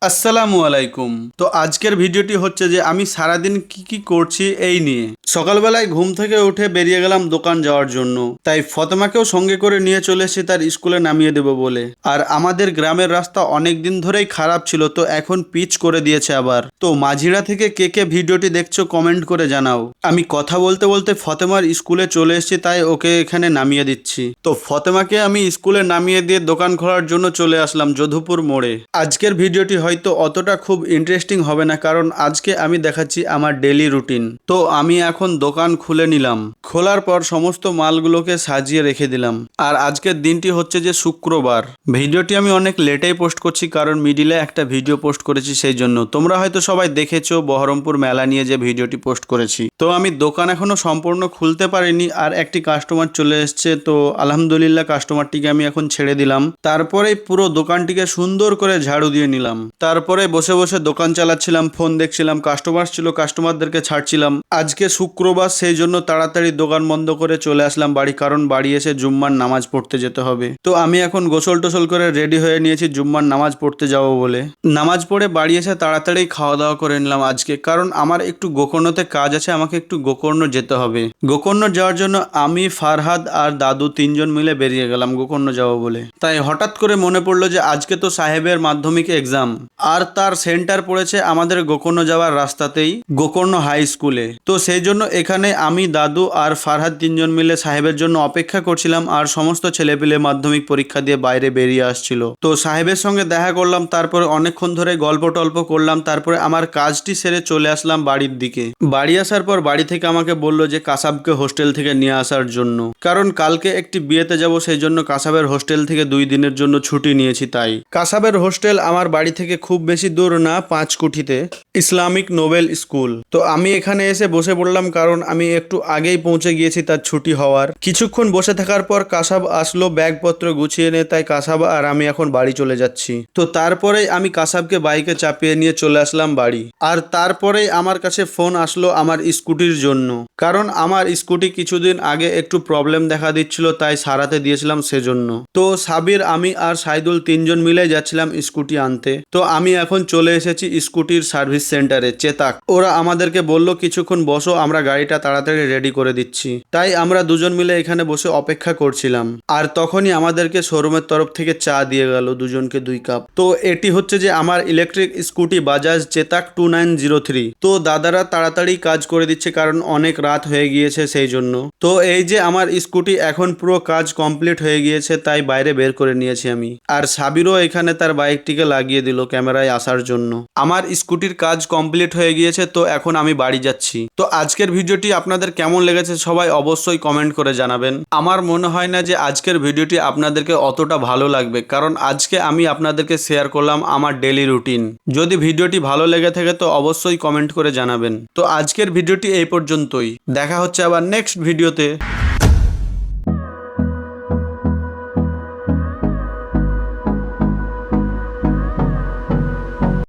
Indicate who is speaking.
Speaker 1: আসসালামু আলাইকুম। তো আজকের ভিডিওটি হচ্ছে যে আমি সারাদিন কি করছি এই নিয়ে। সকালবেলায় ঘুম থেকে উঠে বেরিয়ে গেলাম দোকান যাওয়ার জন্য, তাই ফতেমাকেও সঙ্গে করে নিয়ে চলে এসেছি তার স্কুলে নামিয়ে দেবো বলে। আর আমাদের গ্রামের রাস্তা অনেক দিন ধরেই খারাপ ছিল, তো এখন পিচ করে দিয়েছে আবার। তো মাঝিরা থেকে কে কে ভিডিওটি দেখছো কমেন্ট করে জানাও। আমি কথা বলতে বলতে ফতেমার স্কুলে চলে এসেছি, তাই ওকে এখানে নামিয়ে দিচ্ছি। তো ফতেমাকে আমি স্কুলে নামিয়ে দিয়ে দোকান খোলার জন্য চলে আসলাম যদুপুর মোড়ে। আজকের ভিডিওটি হয়তো অতটা খুব ইন্টারেস্টিং হবে না, কারণ আজকে আমি দেখাচ্ছি আমার ডেলি রুটিন। তো আমি এখন দোকান খুলে নিলাম, খোলার পর সমস্ত মালগুলোকে সাজিয়ে রেখে দিলাম। আর আজকের দিনটি হচ্ছে যে শুক্রবার। ভিডিওটি আমি অনেক লেটেই পোস্ট করছি, কারণ মিডিলে একটা ভিডিও পোস্ট করেছি সেই জন্য। তোমরা হয়তো সবাই দেখেছো বহরমপুর মেলা নিয়ে যে ভিডিওটি পোস্ট করেছি। তো আমি দোকান এখনো সম্পূর্ণ খুলতে পারিনি, আর একটি কাস্টমার চলে এসছে। তো আলহামদুলিল্লাহ কাস্টমারটিকে আমি এখন ছেড়ে দিলাম। তারপরেই পুরো দোকানটিকে সুন্দর করে ঝাড়ু দিয়ে নিলাম। তারপরে বসে বসে দোকান চালাচ্ছিলাম, ফোন দেখছিলাম, কাস্টমার ছিল কাস্টমারদেরকে ছাড়ছিলাম। আজকে শুক্রবার, সেই জন্য তাড়াতাড়ি দোকান বন্ধ করে চলে আসলাম বাড়ি, কারণ বাড়ি এসে জুম্মার নামাজ পড়তে যেতে হবে। তো আমি এখন গোসল টোসল করে রেডি হয়ে নিয়েছি জুম্মার নামাজ পড়তে যাবো বলে। নামাজ পড়ে বাড়ি এসে তাড়াতাড়ি খাওয়া দাওয়া করে নিলাম আজকে, কারণ আমার একটু গোকর্ণতে কাজ আছে, আমাকে একটু গোকর্ণ যেতে হবে। গোকর্ণ যাওয়ার জন্য আমি, ফারহাদ আর দাদু তিনজন মিলে বেরিয়ে গেলাম গোকর্ণ যাবো বলে। তাই হঠাৎ করে মনে পড়লো যে আজকে তো সাহেবের মাধ্যমিক এক্সাম, আর তার সেন্টার পড়েছে আমাদের গোকর্ণ যাওয়ার রাস্তাতেই, গোকর্ণ হাই স্কুলে। তো সেই জন্য এখানে আমি, দাদু আর ফারহাদ তিনজন মিলে সাহেবের জন্য অপেক্ষা করছিলাম, আর সমস্ত ছেলেপিলে মাধ্যমিক পরীক্ষা দিয়ে বাইরে বেরিয়ে আসছিল। তো সাহেবের সঙ্গে দেখা করলাম, তারপরে অনেকক্ষণ ধরে গল্প টল্প করলাম, তারপরে আমার কাজটি সেরে চলে আসলাম বাড়ির দিকে। বাড়ি আসার পর বাড়ি থেকে আমাকে বললো যে কাসাবকে হোস্টেল থেকে নিয়ে আসার জন্য, কারণ কালকে একটি বিয়েতে যাব, সেই জন্য কাসাবের হোস্টেল থেকে 2 দিনের জন্য ছুটি নিয়েছি। তাই কাসাবের হোস্টেল আমার বাড়ি থেকে খুব বেশি দূর না, 5 কুঠিতে ইসলামিক নোবেল স্কুল। তো আমি এখানে এসে বসে পড়লাম, কারণ আমি একটু আগেই পৌঁছে গিয়েছি তার ছুটি হওয়ার। কিছুক্ষণ বসে থাকার পর কাসাব আসলো ব্যাগপত্র গুছিয়ে নিয়ে, তাই কাসাব আর আমি এখন বাড়ি চলে যাচ্ছি। তো তারপরেই আমি কাসাবকে বাইকে চাপিয়ে নিয়ে চলে আসলাম বাড়ি। আর তারপরেই আমার কাছে ফোন আসলো আমার স্কুটির জন্য, কারণ আমার স্কুটি কিছুদিন আগে একটু প্রবলেম দেখা দিচ্ছিল, তাই সারাতে দিয়েছিলাম সেজন্য। তো সাবির, আমি আর সাইদুল তিনজন মিলে যাচ্ছিলাম স্কুটি আনতে। তো আমি এখন চলে এসেছি স্কুটির সার্ভিস সেন্টারে, চেতাক। ওরা আমাদেরকে বলল কিছুক্ষণ বসো, আমরা গাড়িটা তাড়াতাড়ি রেডি করে দিচ্ছি। তাই আমরা দুজন মিলে এখানে বসে অপেক্ষা করছিলাম। আর তখনই আমাদেরকে শোরুমের তরফ থেকে চা দিয়ে গেল দুজনকে 2 কাপ। তো এটি হচ্ছে যে আমার ইলেকট্রিক স্কুটি বাজাজ চেতাক 2903। তো দাদারা তাড়াতাড়ি কাজ করে দিচ্ছে, কারণ অনেক রাত হয়ে গিয়েছে সেই জন্য। তো এই যে আমার স্কুটি এখন পুরো কাজ কমপ্লিট হয়ে গিয়েছে, তাই বাইরে বের করে নিয়েছি আমি। আর সাবিরও এখানে তার বাইকটিকে লাগিয়ে দিল ক্যামেরায় আসার জন্য। আমার স্কুটির কাজ কমপ্লিট হয়ে গিয়েছে, তো এখন আমি বাড়ি যাচ্ছি। তো আজকের ভিডিওটি আপনাদের কেমন লেগেছে সবাই অবশ্যই কমেন্ট করে জানাবেন। আমার মনে হয় না যে আজকের ভিডিওটি আপনাদেরকে অতটা ভালো লাগবে, কারণ আজকে আমি আপনাদেরকে শেয়ার করলাম আমার ডেলি রুটিন। যদি ভিডিওটি ভালো লেগে থাকে তো অবশ্যই কমেন্ট করে জানাবেন। তো আজকের ভিডিওটি এই পর্যন্তই, দেখা হচ্ছে আবার নেক্সট ভিডিওতে।